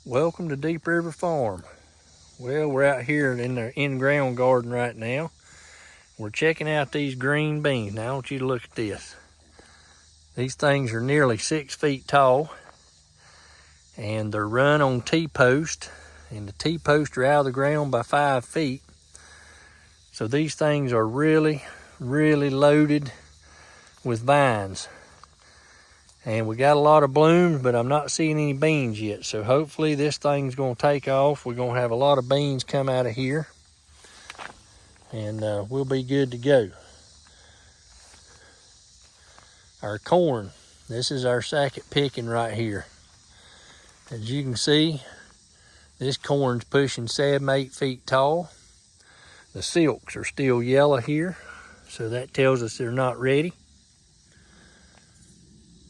Welcome to Deep River Farm. Well, we're out here in the in-ground garden right now. We're checking out these green beans. Now I want you to look at this. These things are nearly 6 feet tall and they're run on T-post, and the T-posts are out of the ground by 5 feet. So these things are really loaded with vines. And we got a lot of blooms, but I'm not seeing any beans yet. So hopefully this thing's gonna take off. We're gonna have a lot of beans come out of here, and we'll be good to go. Our corn, this is our second picking right here. As you can see, this corn's pushing 7-8 feet tall. The silks are still yellow here, so that tells us they're not ready.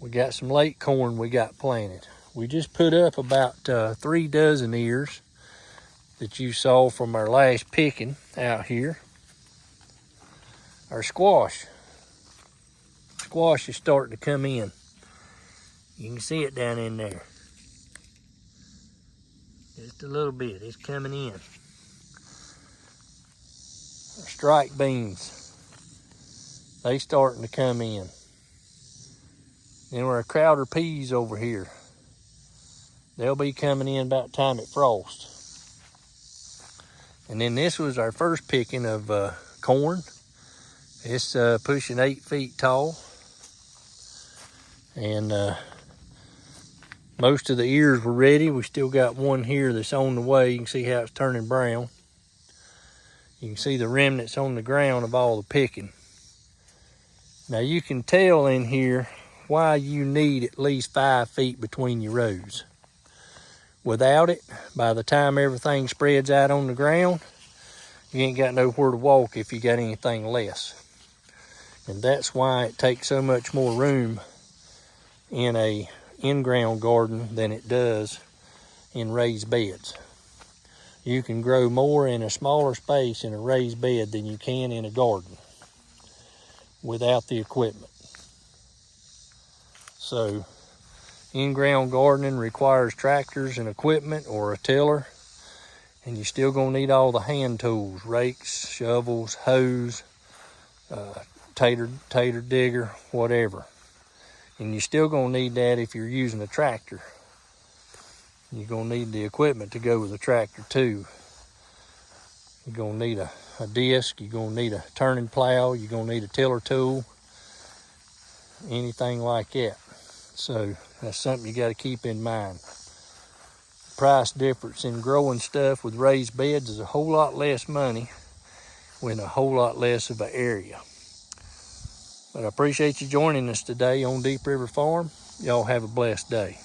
We got some late corn we got planted. We just put up about 3 dozen ears that you saw from our last picking out here. Our squash is starting to come in. You can see it down in there. Just a little bit, it's coming in. Our strike beans, they starting to come in. Then our crowder peas over here. They'll be coming in about the time it frosts. And then this was our first picking of corn. It's pushing 8 feet tall. And most of the ears were ready. We still got one here that's on the way. You can see how it's turning brown. You can see the remnants on the ground of all the picking. Now you can tell in here why you need at least 5 feet between your rows. Without it, by the time everything spreads out on the ground, you ain't got nowhere to walk if you got anything less. And that's why it takes so much more room in a in-ground garden than it does in raised beds. You can grow more in a smaller space in a raised bed than you can in a garden without the equipment. So, in-ground gardening requires tractors and equipment or a tiller, and you're still gonna need all the hand tools, rakes, shovels, hoes, tater digger, whatever. And you're still gonna need that if you're using a tractor. You're gonna need the equipment to go with the tractor too. You're gonna need a disc, you're gonna need a turning plow, you're gonna need a tiller tool, anything like that. So that's something you got to keep in mind. The price difference in growing stuff with raised beds is a whole lot less money with a whole lot less of an area. But I appreciate you joining us today on Deep River Farm. Y'all have a blessed day.